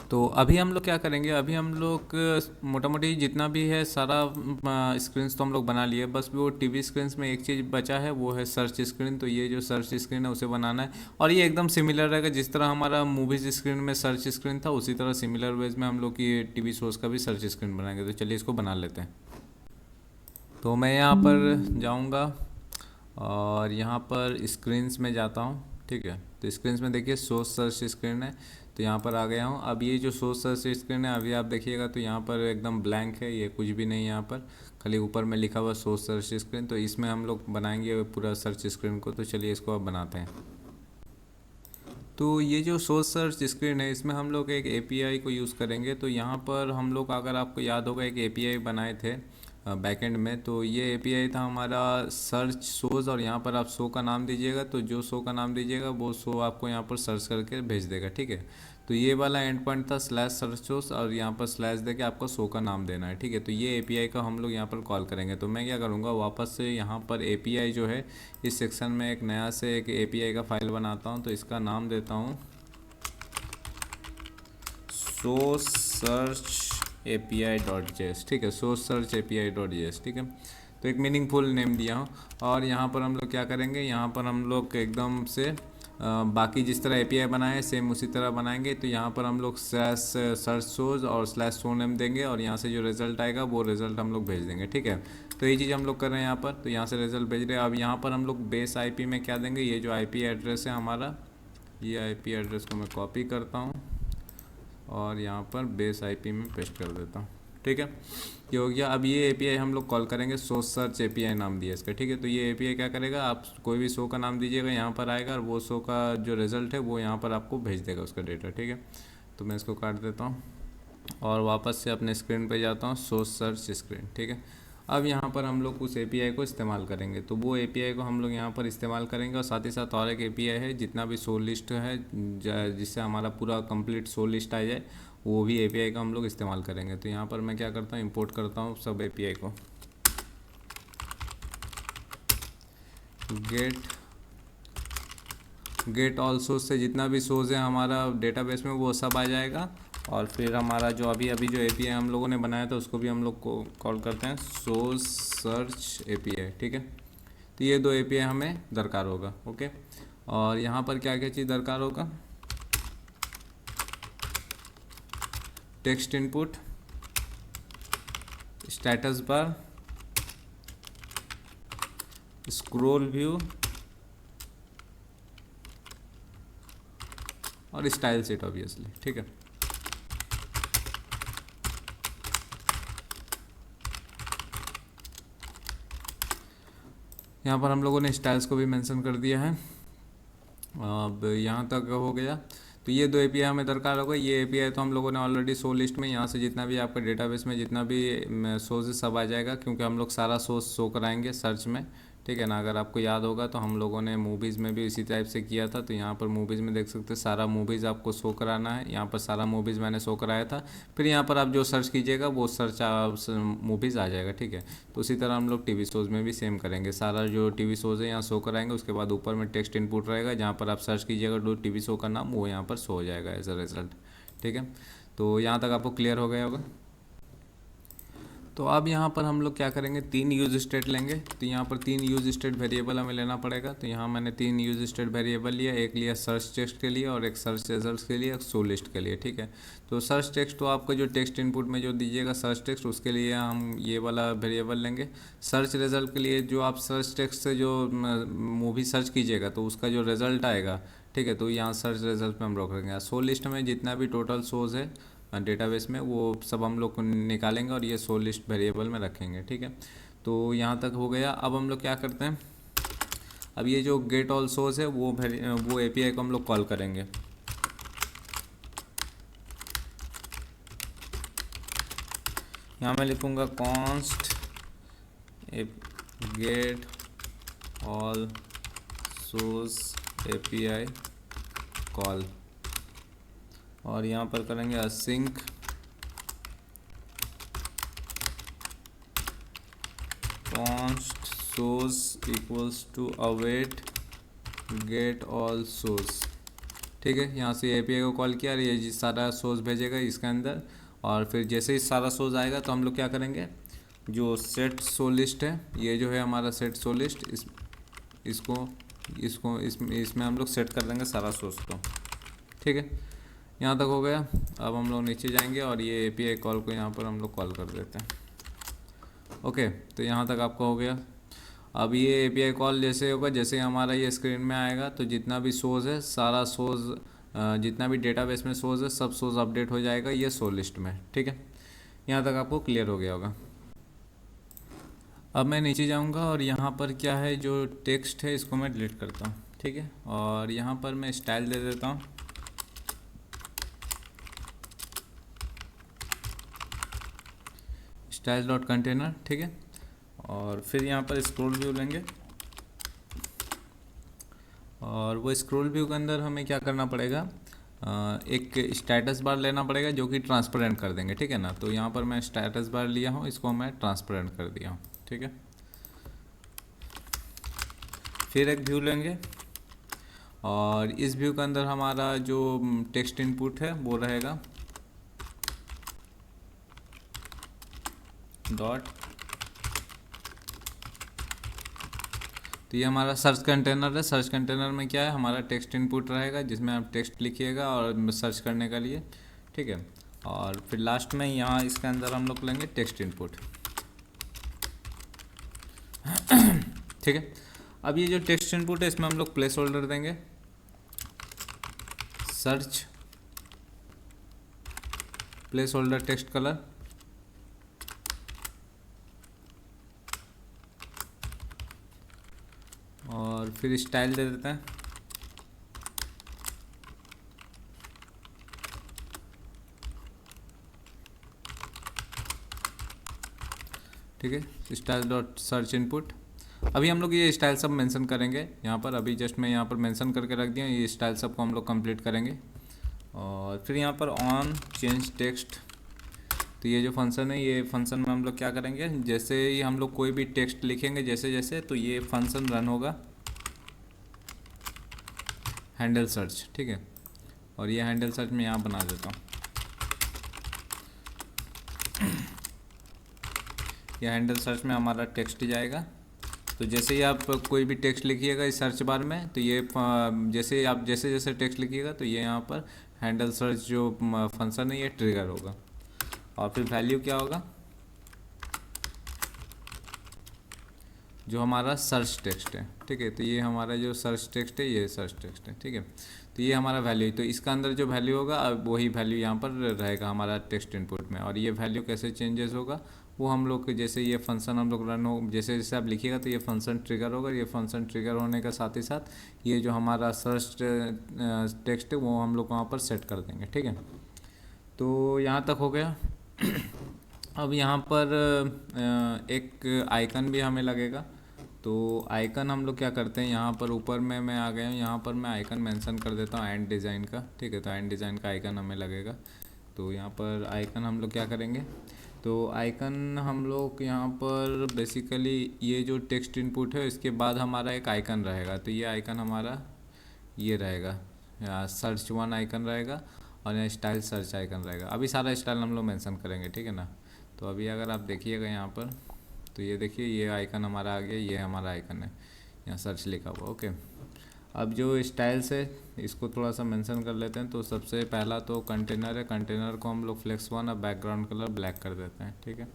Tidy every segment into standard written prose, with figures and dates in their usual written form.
तो अभी हम लोग क्या करेंगे, अभी हम लोग मोटा मोटी जितना भी है सारा स्क्रीन्स तो हम लोग बना लिए, बस वो टीवी स्क्रीन्स में एक चीज़ बचा है, वो है सर्च स्क्रीन। तो ये जो सर्च स्क्रीन है उसे बनाना है, और ये एकदम सिमिलर रहेगा जिस तरह हमारा मूवीज़ स्क्रीन में सर्च स्क्रीन था, उसी तरह सिमिलर वेज में हम लोग की टीवी शोज़ का भी सर्च स्क्रीन बनाएंगे। तो चलिए इसको बना लेते हैं। तो मैं यहाँ पर जाऊँगा और यहाँ पर स्क्रीन्स में जाता हूँ। ठीक है, तो स्क्रीन्स में देखिए सोर्स सर्च स्क्रीन है, तो यहाँ पर आ गया हूँ। अब ये जो सोर्स सर्च स्क्रीन है, अभी आप देखिएगा तो यहाँ पर एकदम ब्लैंक है, ये कुछ भी नहीं है यहाँ पर, खाली ऊपर में लिखा हुआ सोर्स सर्च स्क्रीन। तो इसमें हम लोग बनाएंगे पूरा सर्च स्क्रीन को। तो चलिए इसको अब बनाते हैं। तो ये जो सोर्स सर्च स्क्रीन है, इसमें हम लोग एक एपीआई को यूज़ करेंगे। तो यहाँ पर हम लोग, अगर आपको याद होगा, एक एपीआई बनाए थे बैकएंड में। तो ये एपीआई था हमारा सर्च शोज़, और यहाँ पर आप शो का नाम दीजिएगा, तो जो शो का नाम दीजिएगा वो शो आपको यहाँ पर सर्च करके भेज देगा। ठीक है, तो ये वाला एंड पॉइंट था स्लैश सर्च शोज़, और यहाँ पर स्लैश देके आपको शो का नाम देना है। ठीक है, तो ये एपीआई का हम लोग यहाँ पर कॉल करेंगे। तो मैं क्या करूँगा, वापस से यहाँ पर एपीआई जो है, इस सेक्शन में एक नया से एक एपीआई का फाइल बनाता हूँ। तो इसका नाम देता हूँ source search API dot JS. ठीक है, source search API dot JS. ठीक है, तो एक मीनिंगफुल नेम दिया हूँ। और यहाँ पर हम लोग क्या करेंगे, यहाँ पर हम लोग एकदम से बाकी जिस तरह एपीआई बनाए सेम उसी तरह बनाएंगे। तो यहाँ पर हम लोग स्लैश सर्च शोज और स्लैश शो नेम देंगे, और यहाँ से जो रिज़ल्ट आएगा वो रिज़ल्ट हम लोग भेज देंगे। ठीक है, तो ये चीज़ हम लोग कर रहे हैं यहाँ पर। तो यहाँ से रिज़ल्ट भेज रहे हैं। अब यहाँ पर हम लोग बेस आईपी में क्या देंगे, ये जो आईपी एड्रेस है हमारा, ये आईपी एड्रेस को मैं कॉपी करता हूँ और यहाँ पर बेस आईपी में पेस्ट कर देता हूँ। ठीक है, ये हो गया। अब ये एपीआई हम लोग कॉल करेंगे, सोर्स सर्च एपीआई नाम दिया इसका। ठीक है, तो ये एपीआई क्या करेगा, आप कोई भी शो का नाम दीजिएगा, यहाँ पर आएगा, और वो शो का जो रिज़ल्ट है वो यहाँ पर आपको भेज देगा उसका डेटा। ठीक है, तो मैं इसको काट देता हूँ और वापस से अपने स्क्रीन पे जाता हूँ, सोर्स सर्च स्क्रीन। ठीक है, अब यहाँ पर हम लोग उस एपीआई को इस्तेमाल करेंगे। तो वो एपीआई को हम लोग यहाँ पर इस्तेमाल करेंगे, और साथ ही साथ और एक एपीआई है, जितना भी शो लिस्ट है, जिससे हमारा पूरा कंप्लीट शो लिस्ट आ जाए, वो भी एपीआई का हम लोग इस्तेमाल करेंगे। तो यहाँ पर मैं क्या करता हूँ, इंपोर्ट करता हूँ सब एपीआई को। गेट ऑल सोर्स से जितना भी सोर्स है हमारा डेटाबेस में, वो सब आ जाएगा। और फिर हमारा जो अभी अभी जो एपीआई हम लोगों ने बनाया था, उसको भी हम लोग को कॉल करते हैं सोर्स सर्च एपीआई। ठीक है, तो ये दो एपीआई हमें दरकार होगा। ओके, और यहाँ पर क्या क्या चीज़ दरकार होगा, text input, status bar, scroll view, और स्टाइल सेट ऑब्वियसली। ठीक है, यहाँ पर हम लोगों ने स्टाइल्स को भी मेंशन कर दिया है। अब यहाँ तक हो गया। तो ये दो एपीआई हमें दरकार होगा। ये एपीआई तो हम लोगों ने ऑलरेडी शो लिस्ट में, यहाँ से जितना भी आपका डेटाबेस में जितना भी सोर्स सब आ जाएगा, क्योंकि हम लोग सारा सोर्स शो कराएंगे सर्च में। ठीक है ना, अगर आपको याद होगा तो हम लोगों ने मूवीज़ में भी इसी टाइप से किया था। तो यहाँ पर मूवीज़ में देख सकते हैं, सारा मूवीज़ आपको शो कराना है। यहाँ पर सारा मूवीज़ मैंने शो कराया था। फिर यहाँ पर आप जो सर्च कीजिएगा वो सर्च मूवीज़ आ जाएगा। ठीक है, तो उसी तरह हम लोग टीवी शोज़ में भी सेम करेंगे। सारा जो टीवी शोज़ है यहाँ शो कराएंगे, उसके बाद ऊपर में टेक्स्ट इनपुट रहेगा, जहाँ पर आप सर्च कीजिएगा जो टीवी शो का नाम, वो यहाँ पर शो हो जाएगा एज अ रिजल्ट। ठीक है, तो यहाँ तक आपको क्लियर हो गया होगा। तो अब यहाँ पर हम लोग क्या करेंगे, तीन यूज स्टेट लेंगे। तो यहाँ पर तीन यूज स्टेट वेरिएबल हमें लेना पड़ेगा। तो यहाँ मैंने तीन यूज स्टेट वेरिएबल लिया, एक लिया सर्च टेक्स्ट के लिए, और एक सर्च रिजल्ट्स के लिए, एक शो लिस्ट के लिए। ठीक है, तो सर्च टेक्स्ट तो आपका जो टेक्स्ट इनपुट में जो दीजिएगा सर्च टेक्स्ट, उसके लिए हम ये वाला वेरिएबल लेंगे। सर्च रिजल्ट के लिए जो आप सर्च टेक्स्ट से जो मूवी सर्च कीजिएगा, तो उसका जो रिजल्ट आएगा, ठीक है, तो यहाँ सर्च रिजल्ट में हम लोग रखेंगे। शो लिस्ट में जितना भी टोटल शोज़ है डेटाबेस में, वो सब हम लोग निकालेंगे और ये शो लिस्ट वेरिएबल में रखेंगे। ठीक है, तो यहाँ तक हो गया। अब हम लोग क्या करते हैं, अब ये जो गेट ऑल सोर्स है वो एपीआई को हम लोग कॉल करेंगे। यहाँ मैं लिखूँगा const get all source API call, और यहाँ पर करेंगे async const source equals to await get all source. ठीक है, यहाँ से एपीआई को कॉल किया और ये सारा सोर्स भेजेगा इसके अंदर। और फिर जैसे ही सारा सोर्स आएगा तो हम लोग क्या करेंगे, जो सेट सो लिस्ट है, ये जो है हमारा सेट सो लिस्ट, इसको इसको इसमें हम लोग सेट कर देंगे सारा सोर्स को। ठीक है, यहाँ तक हो गया। अब हम लोग नीचे जाएंगे और ये एपीआई कॉल को यहाँ पर हम लोग कॉल कर देते हैं। ओके, तो यहाँ तक आपका हो गया। अब ये एपीआई कॉल जैसे होगा, जैसे हमारा ये स्क्रीन में आएगा तो जितना भी सोर्स है, सारा सोर्स जितना भी डेटाबेस में सोर्स है, सब सोर्स अपडेट हो जाएगा ये सो लिस्ट में। ठीक है, यहाँ तक आपको क्लियर हो गया होगा। अब मैं नीचे जाऊँगा और यहाँ पर क्या है, जो टेक्स्ट है इसको मैं डिलीट करता हूँ। ठीक है, और यहाँ पर मैं स्टाइल दे देता हूँ, स्टाइल डॉट कंटेनर। ठीक है, और फिर यहाँ पर स्क्रॉल व्यू लेंगे और वो स्क्रॉल व्यू के अंदर हमें क्या करना पड़ेगा, एक स्टेटस बार लेना पड़ेगा जो कि ट्रांसपेरेंट कर देंगे। ठीक है ना, तो यहाँ पर मैं स्टेटस बार लिया हूँ, इसको मैं ट्रांसपेरेंट कर दिया हूँ। ठीक है, फिर एक व्यू लेंगे और इस व्यू के अंदर हमारा जो टेक्स्ट इनपुट है वो रहेगा डॉट, तो ये हमारा सर्च कंटेनर है। सर्च कंटेनर में क्या है, हमारा टेक्स्ट इनपुट रहेगा जिसमें आप टेक्स्ट लिखिएगा और सर्च करने के लिए। ठीक है, और फिर लास्ट में यहाँ इसके अंदर हम लोग लेंगे टेक्स्ट इनपुट। ठीक है, अब ये जो टेक्स्ट इनपुट है इसमें हम लोग प्लेस होल्डर देंगे search place holder text colour, और फिर स्टाइल दे देते हैं। ठीक है, स्टाइल डॉट सर्च इनपुट। अभी हम लोग ये स्टाइल सब मेंशन करेंगे यहाँ पर, अभी जस्ट मैं यहाँ पर मेंशन करके रख दिया, ये स्टाइल सब को हम लोग कंप्लीट करेंगे। और फिर यहाँ पर ऑन चेंज टेक्स्ट, तो ये जो फंक्शन है, ये फंक्शन में हम लोग क्या करेंगे, जैसे ही हम लोग कोई भी टेक्स्ट लिखेंगे जैसे जैसे, तो ये फंक्शन रन होगा हैंडल सर्च। ठीक है, और ये हैंडल सर्च मैं यहाँ बना देता हूँ, ये हैंडल सर्च में हमारा टेक्स्ट जाएगा। तो जैसे ही आप कोई भी टेक्स्ट लिखिएगा इस सर्च बार में, तो ये जैसे आप जैसे जैसे टेक्स्ट लिखिएगा तो ये यहाँ पर हैंडल सर्च जो फंक्शन है ये ट्रिगर होगा। और फिर वैल्यू क्या होगा, जो हमारा सर्च टेक्स्ट है। ठीक है, तो ये हमारा जो सर्च टेक्स्ट है ये सर्च टेक्स्ट है। ठीक है, तो ये हमारा वैल्यू, तो इसका अंदर जो वैल्यू होगा अब वही वैल्यू यहाँ पर रहेगा हमारा टेक्स्ट इनपुट में। और ये वैल्यू कैसे चेंजेस होगा, वो हम लोग जैसे ये फंक्शन हम लोग रन हो, जैसे जैसे आप लिखिएगा तो ये फंक्शन ट्रिगर होगा। ये फंक्शन ट्रिगर होने का साथ ही साथ ये जो हमारा सर्च टेक्स्ट है वो हम लोग वहाँ पर सेट कर देंगे। ठीक है, तो यहाँ तक हो गया। अब यहाँ पर एक आइकन भी हमें लगेगा, तो आइकन हम लोग क्या करते हैं, यहाँ पर ऊपर में मैं आ गया हूँ, यहाँ पर मैं आइकन मेंशन कर देता हूँ एंड डिज़ाइन का। ठीक है, तो एंड डिज़ाइन का आइकन हमें लगेगा। तो यहाँ पर आइकन हम लोग क्या करेंगे, तो आइकन हम लोग यहाँ पर बेसिकली ये जो टेक्स्ट इनपुट है इसके बाद हमारा एक आइकन रहेगा, तो ये आइकन हमारा ये रहेगा, यहाँ सर्च वन आइकन रहेगा और यहाँ स्टाइल सर्च आइकन रहेगा। अभी सारा स्टाइल हम लोग मेंशन करेंगे। ठीक है ना, तो अभी अगर आप देखिएगा यहाँ पर, तो ये देखिए ये आइकन हमारा आ गया, ये हमारा आइकन है, यहाँ सर्च लिखा हुआ। ओके, अब जो स्टाइल्स है इसको थोड़ा सा मेंशन कर लेते हैं। तो सबसे पहला तो कंटेनर है, कंटेनर को हम लोग फ्लेक्स वन और बैकग्राउंड कलर ब्लैक कर देते हैं। ठीक है,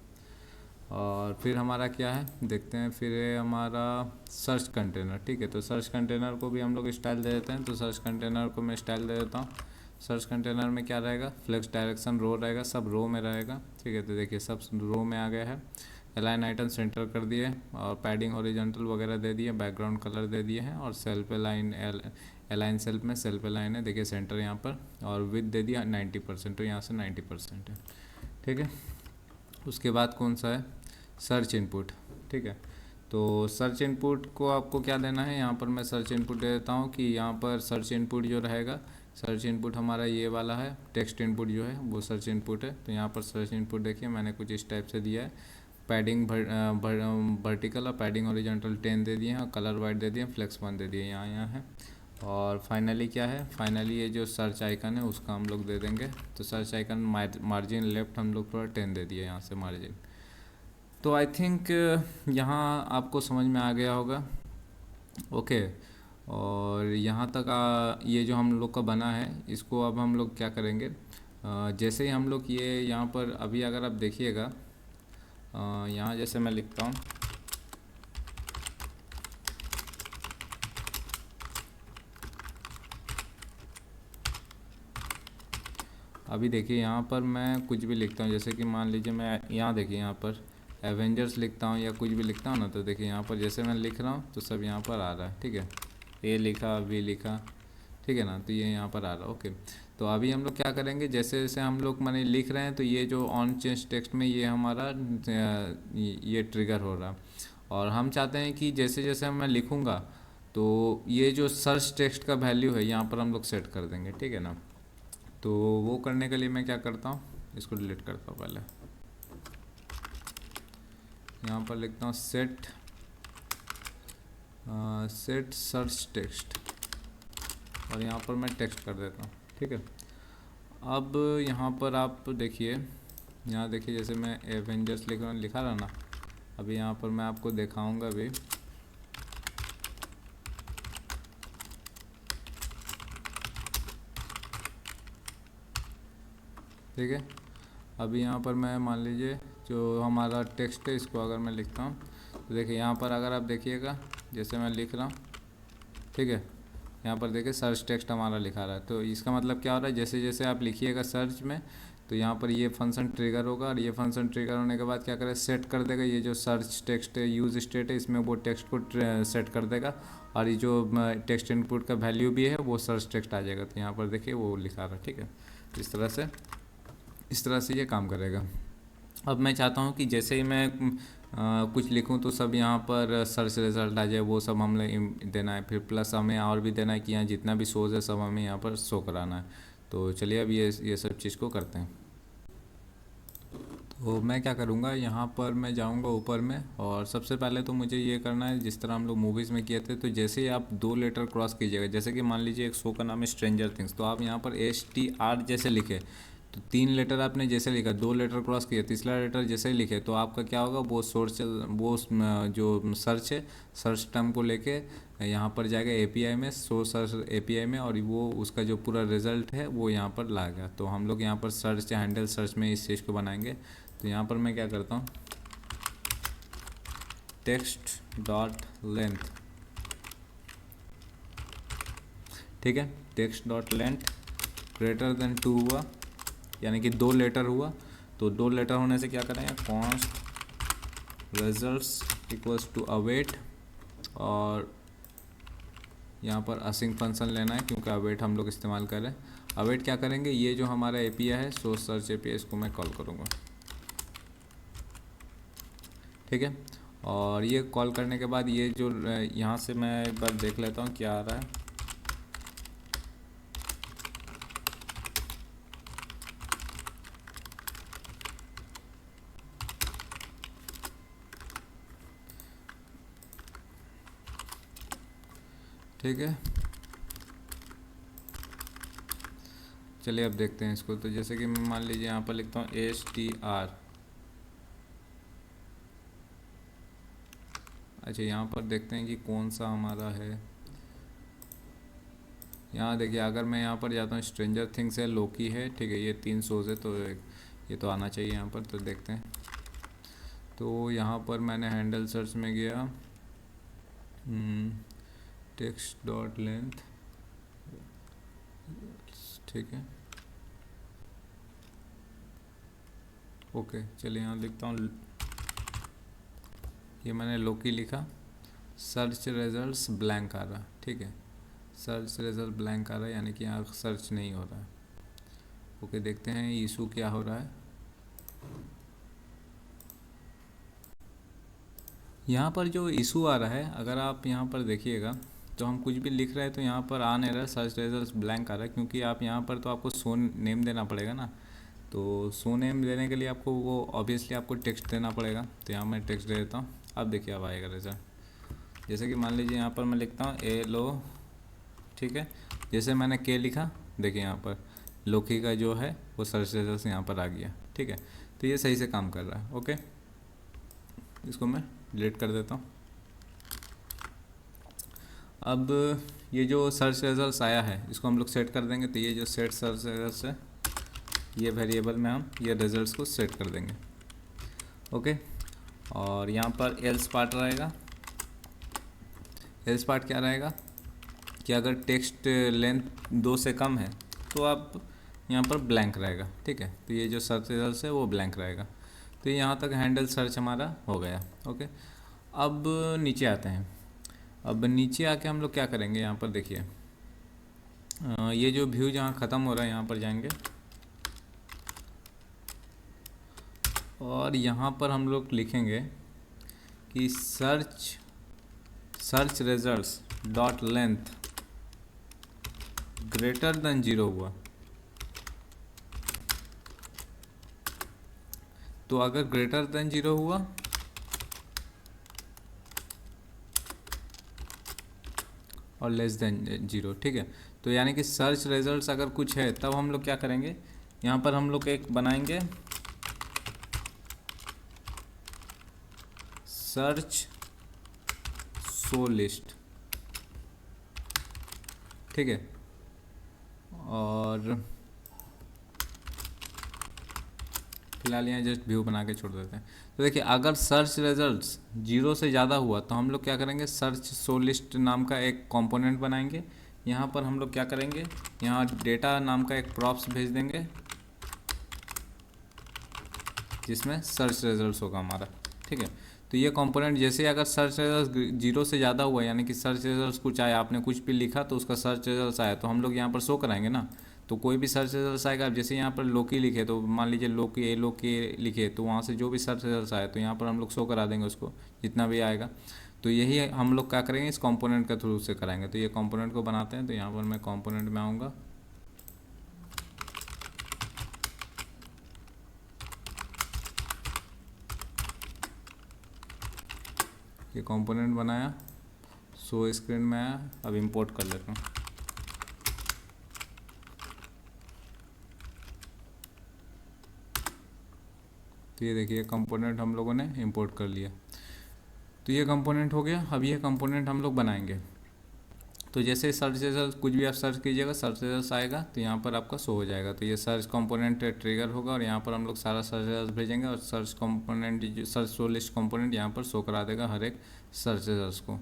और फिर हमारा क्या है देखते हैं, फिर है हमारा सर्च कंटेनर। ठीक है, तो सर्च कंटेनर को भी हम लोग स्टाइल दे देते हैं। तो सर्च कंटेनर को मैं स्टाइल दे देता हूँ। सर्च कंटेनर में क्या रहेगा, फ्लेक्स डायरेक्शन रो रहेगा, सब रो में रहेगा। ठीक है, तो देखिए सब रो में आ गया है। अलाइन आइटम सेंटर कर दिए और पैडिंग हॉरिजॉन्टल वगैरह दे दिए, बैकग्राउंड कलर दे दिए हैं, और सेल्फ अलाइन अलाइन सेल्फ में सेल्फ अलाइन है, देखिए सेंटर यहाँ पर, और विथ दे दिया 90%, तो यहाँ से 90% है। ठीक है, उसके बाद कौन सा है, सर्च इनपुट। ठीक है, तो सर्च इनपुट को आपको क्या देना है, यहाँ पर मैं सर्च इनपुट दे देता हूँ कि यहाँ पर सर्च इनपुट जो रहेगा, सर्च इनपुट हमारा ये वाला है, टेक्स्ट इनपुट जो है वो सर्च इनपुट है। तो यहाँ पर सर्च इनपुट देखिए मैंने कुछ इस टाइप से दिया है, पैडिंग वर्टिकल और पैडिंग हॉरिजॉन्टल 10 दे दिए हैं, और कलर वाइट दे दिए, फ्लेक्स 1 दे दिए, यहाँ है। और फाइनली क्या है, फाइनली ये जो सर्च आइकन है उसका हम लोग दे देंगे। तो सर्च आइकन मार्जिन लेफ्ट हम लोग थोड़ा 10 दे दिए यहाँ से मार्जिन। तो आई थिंक यहाँ आपको समझ में आ गया होगा। ओके, और यहाँ तक ये जो हम लोग का बना है, इसको अब हम लोग क्या करेंगे, जैसे ही हम लोग ये यहाँ पर अभी अगर आप देखिएगा, यहाँ जैसे मैं लिखता हूँ, अभी देखिए यहाँ पर मैं कुछ भी लिखता हूँ, जैसे कि मान लीजिए मैं यहाँ देखिए यहाँ पर एवेंजर्स लिखता हूँ या कुछ भी लिखता हूँ ना, तो देखिए यहाँ पर जैसे मैं लिख रहा हूँ तो सब यहाँ पर आ रहा है। ठीक है, ए लिखा, बी लिखा, ठीक है ना, तो ये यहाँ पर आ रहा है। ओके, तो अभी हम लोग क्या करेंगे, जैसे जैसे हम लोग माने लिख रहे हैं तो ये जो ऑन चेंज टेक्स्ट में ये हमारा ये ट्रिगर हो रहा है। और हम चाहते हैं कि जैसे जैसे मैं लिखूँगा तो ये जो सर्च टेक्स्ट का वैल्यू है यहाँ पर हम लोग सेट कर देंगे। ठीक है ना, तो वो करने के लिए मैं क्या करता हूँ, इसको डिलीट करता हूँ पहले। यहाँ पर लिखता हूँ सेट सर्च टेक्स्ट, और यहाँ पर मैं टेक्स्ट कर देता हूँ। ठीक है, अब यहाँ पर आप देखिए, यहाँ देखिए जैसे मैं एवेंजर्स लिखा रहा ना, अभी यहाँ पर मैं आपको दिखाऊंगा भी। ठीक है, अभी यहाँ पर मैं मान लीजिए जो हमारा टेक्स्ट है इसको अगर मैं लिखता हूँ तो देखिए यहाँ पर अगर आप देखिएगा जैसे मैं लिख रहा हूँ, ठीक है, यहाँ पर देखिए सर्च टेक्स्ट हमारा लिखा रहा है। तो इसका मतलब क्या हो रहा है, जैसे जैसे आप लिखिएगा सर्च में तो यहाँ पर ये फंक्शन ट्रिगर होगा, और ये फंक्शन ट्रिगर होने के बाद क्या करेगा, सेट कर देगा ये जो सर्च टेक्स्ट है यूज स्टेट है, इसमें वो टेक्स्ट को सेट कर देगा, और ये जो टेक्स्ट इनपुट का वैल्यू भी है वो सर्च टेक्स्ट आ जाएगा। तो यहाँ पर देखिए वो लिखा रहा है। ठीक है, इस तरह से ये काम करेगा। अब मैं चाहता हूँ कि जैसे ही मैं कुछ लिखूँ तो सब यहाँ पर सर्च रिजल्ट आ जाए, वो सब हमें देना है। फिर प्लस हमें और भी देना है कि यहाँ जितना भी सोर्स है सब हमें यहाँ पर शो कराना है। तो चलिए अब ये सब चीज़ को करते हैं। तो मैं क्या करूँगा, यहाँ पर मैं जाऊँगा ऊपर में, और सबसे पहले तो मुझे ये करना है जिस तरह हम लोग मूवीज़ में किए थे। तो जैसे ही आप 2 लेटर क्रॉस कीजिएगा, जैसे कि मान लीजिए एक शो का नाम है स्ट्रेंजर थिंग्स, तो आप यहाँ पर STR जैसे लिखे तो 3 लेटर आपने जैसे लिखा, 2 लेटर क्रॉस किया, तीसरा लेटर जैसे ही लिखे तो आपका क्या होगा, वो सोर्स वो जो सर्च है, सर्च टर्म को लेके यहाँ पर जाएगा API में, सोर्स सर्च API में, और वो उसका जो पूरा रिजल्ट है वो यहाँ पर लाएगा। तो हम लोग यहाँ पर सर्च हैंडल सर्च में इस चीज़ को बनाएंगे। तो यहाँ पर मैं क्या करता हूँ, टेक्स्ट डॉट लेंथ, ठीक है, text dot length greater than 2 हुआ, यानी कि 2 लेटर हुआ। तो 2 लेटर होने से क्या करेंगे, const results equals to await, और यहाँ पर असिंक फंक्शन लेना है क्योंकि अवेट हम लोग इस्तेमाल कर रहे हैं। अवेट क्या करेंगे, ये जो हमारा API है सोर्स सर्च API, इसको मैं कॉल करूँगा। ठीक है, और ये कॉल करने के बाद ये जो यहाँ से मैं एक बार देख लेता हूँ क्या आ रहा है। ठीक है, चलिए अब देखते हैं इसको। तो जैसे कि मैं मान लीजिए यहाँ पर लिखता हूँ STR, अच्छा यहाँ पर देखते हैं कि कौन सा हमारा है। यहाँ देखिए अगर मैं यहाँ पर जाता हूँ, स्ट्रेंजर थिंग्स है, लोकी है, ठीक है, ये 3 शोज़ है, तो ये तो आना चाहिए यहाँ पर। तो देखते हैं, तो यहाँ पर मैंने हैंडल सर्च में गया, टेक्स्ट डॉट लेंथ, ठीक है, ओके, चलिए यहाँ लिखता हूँ, ये मैंने लोकी लिखा, सर्च रिजल्ट्स ब्लैंक आ रहा। ठीक है, सर्च रिजल्ट ब्लैंक आ रहा है, यानी कि यहाँ सर्च नहीं हो रहा है। ओके, देखते हैं इशू क्या हो रहा है। यहाँ पर जो इशू आ रहा है, अगर आप यहाँ पर देखिएगा तो हम कुछ भी लिख रहे हैं तो यहाँ पर आ नहीं रहा, सर्च रिजल्ट ब्लैंक आ रहा है, क्योंकि आप यहाँ पर तो आपको शो नेम देना पड़ेगा ना। तो शो नेम देने के लिए आपको वो ऑब्वियसली आपको टेक्स्ट देना पड़ेगा। तो यहाँ मैं टेक्स्ट दे देता हूँ, अब देखिए अब आएगा रिजल्ट। जैसे कि मान लीजिए यहाँ पर मैं लिखता हूँ LO ठीक है। जैसे मैंने के लिखा, देखिए यहाँ पर लोकी का जो है वो सर्च रिजल्ट यहाँ पर आ गया, ठीक है। तो ये सही से काम कर रहा है। ओके, इसको मैं डिलीट कर देता हूँ। अब ये जो सर्च रिजल्ट आया है इसको हम लोग सेट कर देंगे। तो ये जो सेट सर्च रिजल्ट है, ये वेरिएबल में हम ये रिजल्ट्स को सेट कर देंगे। ओके, और यहाँ पर एल्स पार्ट रहेगा। एल्स पार्ट क्या रहेगा कि अगर टेक्स्ट लेंथ 2 से कम है तो आप यहाँ पर ब्लैंक रहेगा, ठीक है। तो ये जो सर्च रिजल्ट है वो ब्लैंक रहेगा। तो यहाँ तक हैंडल सर्च हमारा हो गया। ओके, अब नीचे आते हैं। अब नीचे आके हम लोग क्या करेंगे, यहाँ पर देखिए ये जो व्यू जहाँ ख़त्म हो रहा है यहाँ पर जाएंगे और यहाँ पर हम लोग लिखेंगे कि search results dot length greater than 0 हुआ तो अगर ग्रेटर देन 0 हुआ और लेस देन 0, ठीक है। तो यानी कि सर्च रिजल्ट्स अगर कुछ है तब हम लोग क्या करेंगे, यहाँ पर हम लोग एक बनाएंगे सर्च सो लिस्ट, ठीक है। और फिलहाल यहाँ जस्ट व्यू बना के छोड़ देते हैं। तो देखिए अगर सर्च रिजल्ट्स 0 से ज़्यादा हुआ तो हम लोग क्या करेंगे, सर्च सो लिस्ट नाम का एक कंपोनेंट बनाएंगे। यहाँ पर हम लोग क्या करेंगे, यहाँ डेटा नाम का एक प्रॉप्स भेज देंगे जिसमें सर्च रिजल्ट्स होगा हमारा, ठीक है। तो ये कंपोनेंट जैसे अगर सर्च रिजल्ट 0 से ज़्यादा हुआ यानी कि सर्च रिजल्ट्स कुछ आया, आपने कुछ भी लिखा तो उसका सर्च रिजल्ट्स आया तो हम लोग यहाँ पर शो कराएंगे ना। तो कोई भी सर्च रिजल्ट्स आएगा, अब जैसे यहाँ पर लोकी लिखे तो मान लीजिए लोकी लिखे तो वहाँ से जो भी सर्च रिजल्ट्स आए तो यहाँ पर हम लोग शो करा देंगे उसको जितना भी आएगा। तो यही हम लोग क्या करेंगे, इस कंपोनेंट के थ्रू से कराएंगे। तो ये कंपोनेंट को बनाते हैं। तो यहाँ पर मैं कंपोनेंट में आऊँगा, ये कंपोनेंट बनाया, शो स्क्रीन में आया। अब इंपोर्ट कर लेता हूँ। तो ये देखिए कंपोनेंट हम लोगों ने इंपोर्ट कर लिया। तो ये कंपोनेंट हो गया। अब ये कंपोनेंट हम लोग बनाएंगे। तो जैसे सर्च रिजल्ट कुछ भी आप सर्च कीजिएगा सर्च रिजल्ट आएगा तो यहाँ पर आपका शो हो जाएगा। तो ये सर्च कंपोनेंट ट्रिगर होगा और यहाँ पर हम लोग सारा सर्च रिजल्ट भेजेंगे और सर्च कंपोनेंट जो सर्च शो लिस्ट कंपोनेंट यहाँ पर शो करा देगा हर एक सर्च रिजल्ट को।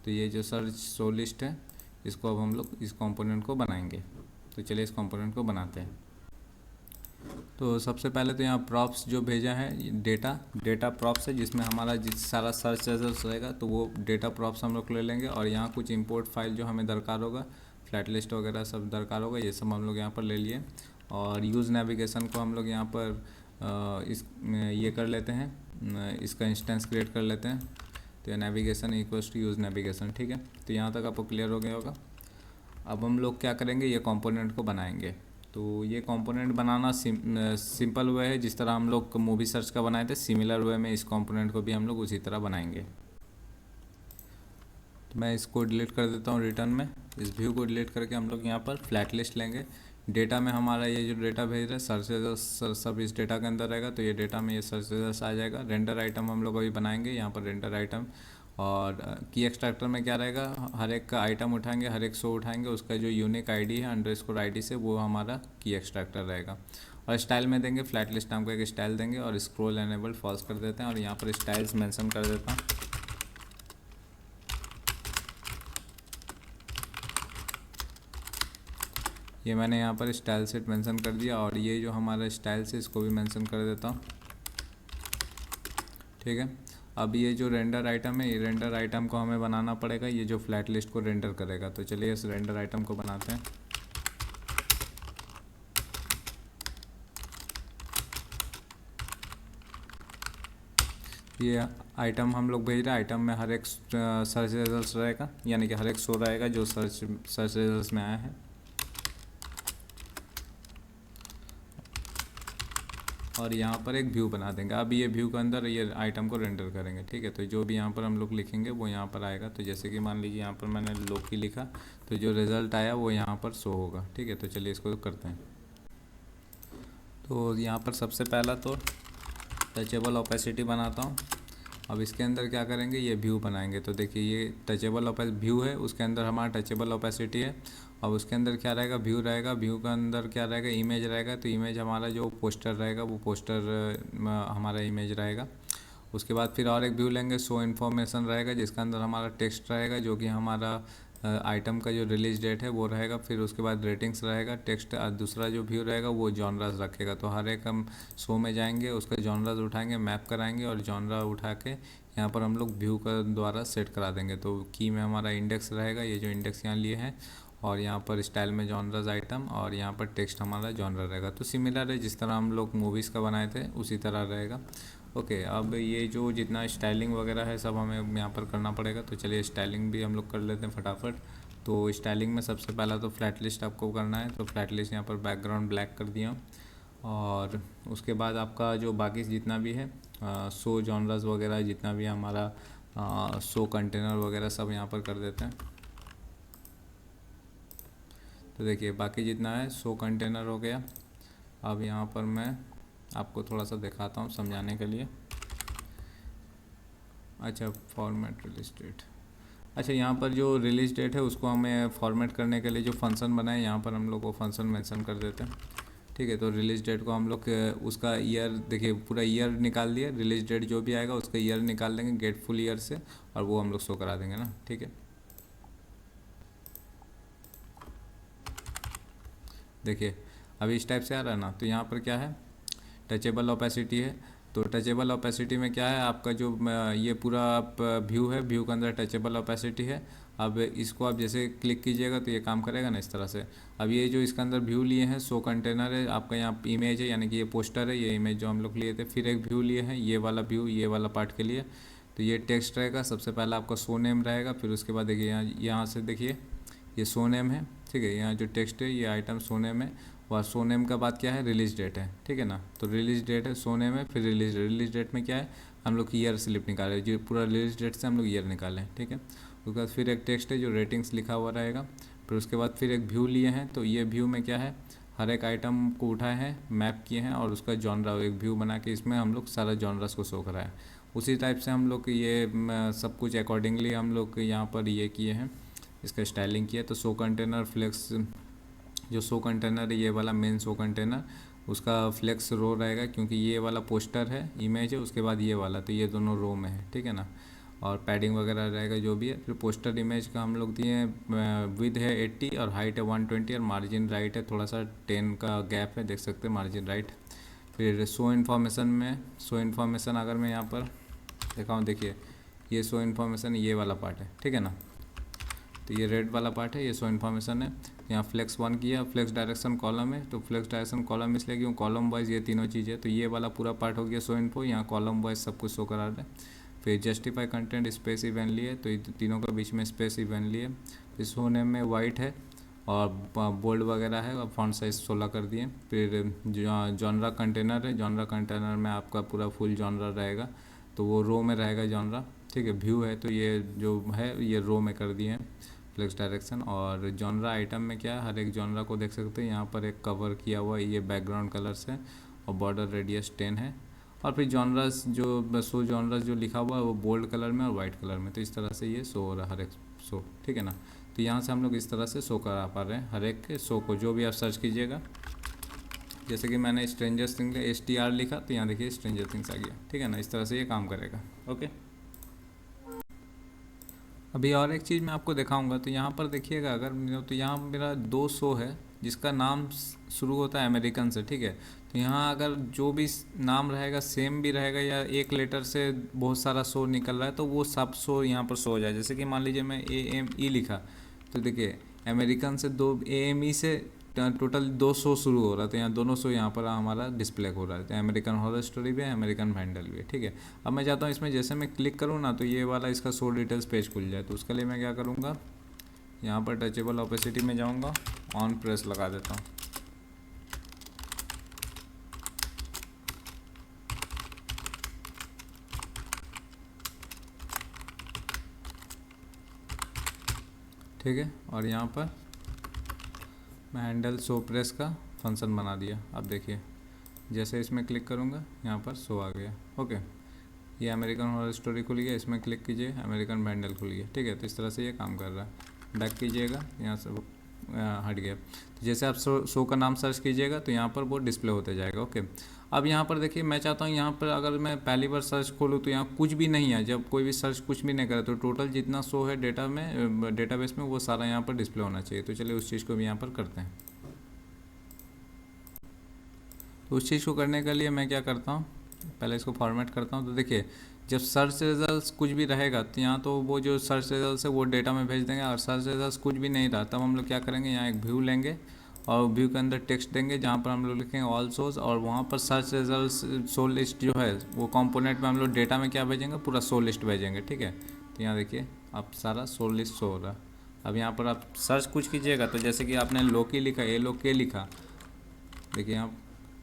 तो ये जो सर्च शो लिस्ट है इसको अब हम लोग इस कंपोनेंट को बनाएंगे। तो चलिए इस कंपोनेंट को बनाते हैं। तो सबसे पहले तो यहाँ प्रॉप्स जो भेजा है डेटा प्रॉप्स है जिसमें हमारा सारा सर्च रिजल्ट रहेगा। तो वो डेटा प्रॉप्स हम लोग ले लेंगे और यहाँ कुछ इंपोर्ट फाइल जो हमें दरकार होगा, फ्लैट लिस्ट वगैरह सब दरकार होगा, ये सब हम लोग यहाँ पर ले लिए। और यूज़ नेविगेशन को हम लोग यहाँ पर ये कर लेते हैं, इसका इंस्टेंस क्रिएट कर लेते हैं। तो ये navigation equals to use navigation, ठीक है। तो यहाँ तक आपको क्लियर हो गया होगा। अब हम लोग क्या करेंगे, ये कंपोनेंट को बनाएंगे। तो ये कंपोनेंट बनाना सिंपल वे है, जिस तरह हम लोग मूवी सर्च का बनाए थे सिमिलर वे में इस कंपोनेंट को भी हम लोग उसी तरह बनाएंगे। तो मैं इसको डिलीट कर देता हूँ रिटर्न में। इस व्यू को डिलीट करके हम लोग यहाँ पर फ्लैट लिस्ट लेंगे। डेटा में हमारा ये जो डेटा भेज रहा है सर्च रिजल्ट सब इस डेटा के अंदर रहेगा। तो ये डेटा में ये सर्च रिजल्ट आ जाएगा। रेंडर आइटम हम लोग अभी बनाएंगे, यहाँ पर रेंडर आइटम। और की एक्सट्रैक्टर में क्या रहेगा, हर एक का आइटम उठाएंगे, हर एक शो उठाएंगे, उसका जो यूनिक आईडी है अंडरस्कोर आईडी से वो हमारा की एक्सट्रैक्टर रहेगा। और स्टाइल में देंगे फ्लैट लिस्ट नाम का एक स्टाइल देंगे और स्क्रॉल एनेबल फॉल्स कर देते हैं और यहाँ पर स्टाइल्स मेंशन कर देता हूँ। ये मैंने यहाँ पर स्टाइल सेट मेंशन कर दिया और ये जो हमारा स्टाइल से इसको भी मेंशन कर देता हूँ, ठीक है। अब ये जो रेंडर आइटम है, ये रेंडर आइटम को हमें बनाना पड़ेगा, ये जो फ्लैट लिस्ट को रेंडर करेगा। तो चलिए इस रेंडर आइटम को बनाते हैं। ये आइटम हम लोग भेज रहे हैं। आइटम में हर एक सर्च रिजल्ट रहेगा, यानी कि हर एक शो रहेगा जो सर्च रिजल्ट में आया है। और यहाँ पर एक व्यू बना देंगे। अब ये व्यू के अंदर ये आइटम को रेंडर करेंगे, ठीक है। तो जो भी यहाँ पर हम लोग लिखेंगे वो यहाँ पर आएगा। तो जैसे कि मान लीजिए यहाँ पर मैंने लोकी लिखा, तो जो रिज़ल्ट आया वो यहाँ पर शो होगा, ठीक है। तो चलिए इसको करते हैं। तो यहाँ पर सबसे पहला तो टचेबल ओपेसिटी बनाता हूँ। अब इसके अंदर क्या करेंगे, ये व्यू बनाएंगे। तो देखिए ये टचेबल व्यू है, उसके अंदर हमारा टचेबल ओपेसिटी है। अब उसके अंदर क्या रहेगा, व्यू रहेगा। व्यू के अंदर क्या रहेगा, इमेज रहेगा। तो इमेज हमारा जो पोस्टर रहेगा वो पोस्टर हमारा इमेज रहेगा। उसके बाद फिर और एक व्यू लेंगे, शो इन्फॉर्मेशन रहेगा, जिसके अंदर हमारा टेक्स्ट रहेगा, जो कि हमारा आइटम का जो रिलीज डेट है वो रहेगा। फिर उसके बाद रेटिंग्स रहेगा, टेक्स्ट। दूसरा जो व्यू रहेगा वो जॉनरास रखेगा। तो हर एक हम शो में जाएंगे, उसका जॉनरास उठाएंगे, मैप कराएंगे, और जॉनरा उठा के यहाँ पर हम लोग व्यू का द्वारा सेट करा देंगे। तो की में हमारा इंडेक्स रहेगा, ये जो इंडेक्स यहाँ लिए हैं, और यहाँ पर स्टाइल में जॉनरास आइटम, और यहाँ पर टेक्स्ट हमारा जॉनरा रहेगा। तो सिमिलर है जिस तरह हम लोग मूवीज़ का बनाए थे उसी तरह रहेगा। ओके, अब ये जो जितना स्टाइलिंग वगैरह है सब हमें यहाँ पर करना पड़ेगा। तो चलिए स्टाइलिंग भी हम लोग कर लेते हैं फटाफट। तो स्टाइलिंग में सबसे पहला तो फ्लैट लिस्ट आपको करना है। तो फ्लैट लिस्ट यहाँ पर बैकग्राउंड ब्लैक कर दिया, और उसके बाद आपका जो बाकी जितना भी है शो जॉनरास वगैरह, जितना भी हमारा शो कंटेनर वगैरह सब यहाँ पर कर देते हैं। तो देखिए बाकी जितना है शो कंटेनर हो गया। अब यहाँ पर मैं आपको थोड़ा सा दिखाता हूँ समझाने के लिए। अच्छा, फॉर्मेट रिलीज डेट। अच्छा, यहाँ पर जो रिलीज डेट है उसको हमें फॉर्मेट करने के लिए जो फंक्शन बनाए, यहाँ पर हम लोग वो फंक्शन मेंशन कर देते हैं, ठीक है। तो रिलीज डेट को हम लोग उसका ईयर, देखिए पूरा ईयर निकाल दिया। रिलीज डेट जो भी आएगा उसका ईयर निकाल देंगे गेट फुल ईयर से, और वो हम लोग शो करा देंगे ना, ठीक है। देखिए अभी इस टाइप से आ रहा है ना। तो यहाँ पर क्या है, टचेबल ओपेसिटी है। तो टचेबल ओपेसिटी में क्या है, आपका जो ये पूरा आप व्यू है, व्यू के अंदर टचेबल ओपेसिटी है। अब इसको आप जैसे क्लिक कीजिएगा तो ये काम करेगा ना इस तरह से। अब ये जो इसके अंदर व्यू लिए हैं, शो कंटेनर है, आपका यहाँ इमेज है, यानी कि ये पोस्टर है, ये इमेज जो हम लोग लिए थे। फिर एक व्यू लिए हैं, ये वाला व्यू, ये वाला पार्ट के लिए। तो ये टेक्स्ट रहेगा, सबसे पहला आपका शो नेम रहेगा। फिर उसके बाद देखिए यहाँ से देखिए ये शो नेम है, ठीक है। यहाँ जो टेक्स्ट है ये आइटम शो नेम है, और शो नेम का बाद क्या है, रिलीज डेट है, ठीक है ना। तो रिलीज डेट है, शो नेम है, फिर रिलीज डेट में क्या है, हम लोग ईयर स्लिप निकाले, जो पूरा रिलीज डेट से हम लोग ईयर निकालें, ठीक है। उसके बाद फिर एक टेक्स्ट है जो रेटिंग्स लिखा हुआ रहेगा। फिर उसके बाद फिर एक व्यू लिए हैं। तो ये व्यू में क्या है, हर एक आइटम को उठाए हैं, मैप किए हैं, और उसका जॉनरा एक व्यू बना के इसमें हम लोग सारा जॉनरास को शो कराए। उसी टाइप से हम लोग ये सब कुछ अकॉर्डिंगली हम लोग यहाँ पर ये किए हैं, इसका स्टाइलिंग किया। तो शो कंटेनर फ्लेक्स, जो शो कंटेनर है ये वाला मेन शो कंटेनर, उसका फ्लेक्स रो रहेगा, क्योंकि ये वाला पोस्टर है, इमेज है, उसके बाद ये वाला, तो ये दोनों रो में है, ठीक है ना। और पैडिंग वगैरह रहेगा जो भी है। फिर पोस्टर इमेज का हम लोग दिए हैं, विद है 80 और हाइट है 120, और मार्जिन राइट है थोड़ा सा 10 का गैप है, देख सकते हैं मार्जिन राइट। फिर शो इन्फॉर्मेशन में, शो इन्फॉर्मेशन अगर मैं यहाँ पर दिखाऊँ, देखिए ये शो इन्फॉर्मेशन ये वाला पार्ट है, ठीक है ना। तो ये रेड वाला पार्ट है, ये शो इन्फॉर्मेशन है। यहाँ फ्लेक्स 1 किया, फ्लेक्स डायरेक्शन कॉलम है। तो फ्लेक्स डायरेक्शन कॉलम इसलिए क्यों, कॉलम वाइज ये तीनों चीज़ें। तो ये वाला पूरा पार्ट हो गया शो इन्फो, यहाँ कॉलम वाइज सब कुछ शो करा रहे हैं। फिर जस्टिफाई कंटेंट स्पेस इवेंट लिए, तो ये तीनों के बीच में स्पेस इवेंट लिए। फिर शो नेम में वाइट है, और बोल्ड वगैरह है, और फॉन्ट साइज 16 कर दिए। फिर जॉनरा कंटेनर है, जॉनरा कंटेनर में आपका पूरा फुल जॉनरा रहेगा, तो वो रो में रहेगा जॉनरा, ठीक है। व्यू है तो ये जो है ये रो में कर दिए हैं फ्लेक्स डायरेक्शन। और जॉनरा आइटम में क्या है, हर एक जॉनरा को देख सकते हैं, यहाँ पर एक कवर किया हुआ है, ये बैकग्राउंड कलर से, और बॉर्डर रेडियस 10 है। और फिर जॉनरास जो शो जॉनरास जो लिखा हुआ है वो बोल्ड कलर में और वाइट कलर में। तो इस तरह से ये शो हो रहा है हर एक शो, ठीक है ना। तो यहाँ से हम लोग इस तरह से शो करा पा रहे हैं हर एक शो को, जो भी आप सर्च कीजिएगा। जैसे कि मैंने स्ट्रेंजर थिंग्स STR लिखा, तो यहाँ देखिए स्ट्रेंजर थिंग्स आ गया, ठीक है ना। इस तरह से ये काम करेगा, ओके। अभी और एक चीज़ मैं आपको दिखाऊंगा। तो यहाँ पर देखिएगा अगर, तो यहाँ मेरा 2 शो है जिसका नाम शुरू होता है अमेरिकन से, ठीक है। तो यहाँ अगर जो भी नाम रहेगा सेम भी रहेगा, या एक लेटर से बहुत सारा शो निकल रहा है, तो वो सब शो यहाँ पर शो हो जाए। जैसे कि मान लीजिए मैं AME लिखा, तो देखिए अमेरिकन से 2 AME से टोटल 2 शो शुरू हो रहा है। तो यहाँ दोनों शो यहाँ पर हमारा डिस्प्ले हो रहा है। तो अमेरिकन हॉरर स्टोरी भी है, अमेरिकन वैंडल भी है, ठीक है। अब मैं चाहता हूँ इसमें जैसे मैं क्लिक करूँ ना, तो ये वाला इसका शो डिटेल्स पेज खुल जाए। तो उसके लिए मैं क्या करूँगा, यहाँ पर टचेबल ओपेसिटी में जाऊँगा, ऑन प्रेस लगा देता हूँ। ठीक है। और यहाँ पर मैं हैंडल शो प्रेस का फंक्शन बना दिया। अब देखिए जैसे इसमें क्लिक करूँगा यहाँ पर शो आ गया। ओके, ये अमेरिकन हॉरर स्टोरी खुल गया, इसमें क्लिक कीजिए अमेरिकन बैंडल खुल गया। ठीक है, तो इस तरह से ये काम कर रहा है। बैक कीजिएगा, यहाँ से हट गया। तो जैसे आप शो का नाम सर्च कीजिएगा तो यहाँ पर वो डिस्प्ले होते जाएगा। ओके, अब यहाँ पर देखिए मैं चाहता हूँ यहाँ पर अगर मैं पहली बार सर्च खोलूँ तो यहाँ कुछ भी नहीं है। जब कोई भी सर्च कुछ भी नहीं करे तो टोटल जितना शो है डेटा में, डेटाबेस में, वो सारा यहाँ पर डिस्प्ले होना चाहिए। तो चलिए उस चीज़ को भी यहाँ पर करते हैं। तो उस चीज़ को करने के लिए मैं क्या करता हूँ, पहले इसको फॉर्मेट करता हूँ। तो देखिए जब सर्च रिजल्ट्स कुछ भी रहेगा तो यहाँ तो वो जो सर्च रिजल्ट्स है वो डेटा में भेज देंगे, और सर्च रिजल्ट्स कुछ भी नहीं रहा तब हम लोग क्या करेंगे, यहाँ एक व्यू लेंगे और व्यू के अंदर टेक्स्ट देंगे जहाँ पर हम लोग लिखेंगे ऑल सोर्स, और वहाँ पर सर्च रिजल्ट्स शो लिस्ट जो है वो कंपोनेंट में हम लोग डेटा में क्या भेजेंगे, पूरा शो लिस्ट भेजेंगे। ठीक है, तो यहाँ देखिए अब सारा शो लिस्ट शो हो रहा है। अब यहाँ पर आप सर्च कुछ कीजिएगा तो जैसे कि आपने लोकी लिखा, LOK लिखा, देखिए यहाँ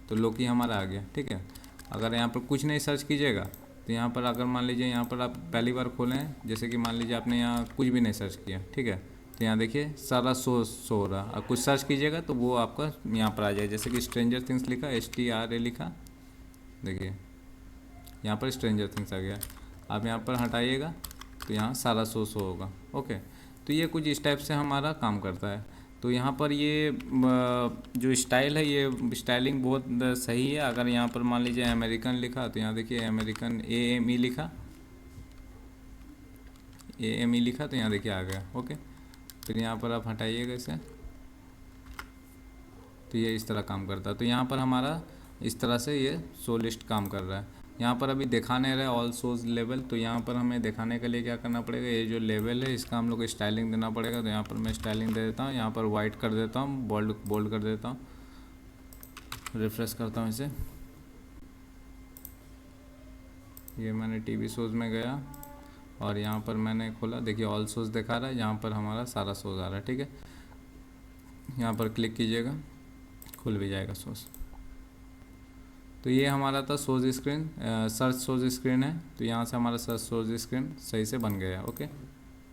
तो लोकी हमारा आ गया। ठीक है, अगर यहाँ पर कुछ नहीं सर्च कीजिएगा तो यहाँ पर अगर मान लीजिए यहाँ पर आप पहली बार खोलें, जैसे कि मान लीजिए आपने यहाँ कुछ भी नहीं सर्च किया, ठीक है, तो यहाँ देखिए सारा शो हो रहा। अब कुछ सर्च कीजिएगा तो वो आपका यहाँ पर आ जाए, जैसे कि स्ट्रेंजर थिंग्स लिखा, STRA लिखा, देखिए यहाँ पर स्ट्रेंजर थिंग्स आ गया। आप यहाँ पर हटाइएगा तो यहाँ सारा शो होगा। ओके, तो ये कुछ इस टाइप से हमारा काम करता है। तो यहाँ पर ये जो स्टाइल है ये स्टाइलिंग बहुत सही है। अगर यहाँ पर मान लीजिए अमेरिकन लिखा तो यहाँ देखिए अमेरिकन AME लिखा, AME लिखा तो यहाँ देखिए आ गया। ओके, फिर यहाँ पर आप हटाइएगा इसे, तो ये इस तरह काम करता है। तो यहाँ पर हमारा इस तरह से ये शो लिस्ट काम कर रहा है। यहाँ पर अभी दिखाने रहा है ऑल शोज लेवल, तो यहाँ पर हमें दिखाने के लिए क्या करना पड़ेगा, ये जो लेवल है इसका हम लोग को स्टाइलिंग देना पड़ेगा। तो यहाँ पर मैं स्टाइलिंग दे देता हूँ, यहाँ पर वाइट कर देता हूँ, बोल्ड कर देता हूँ, रिफ्रेश करता हूँ इसे। ये मैंने TV शोज़ में गया और यहाँ पर मैंने खोला, देखिए ऑल शोज़ दिखा रहा है, यहाँ पर हमारा सारा शोज़ आ रहा है। ठीक है, यहाँ पर क्लिक कीजिएगा, खुल भी जाएगा शोज़। तो ये हमारा था shows screen, search shows screen है। तो यहाँ से हमारा सर्च शोज स्क्रीन सही से बन गया। ओके।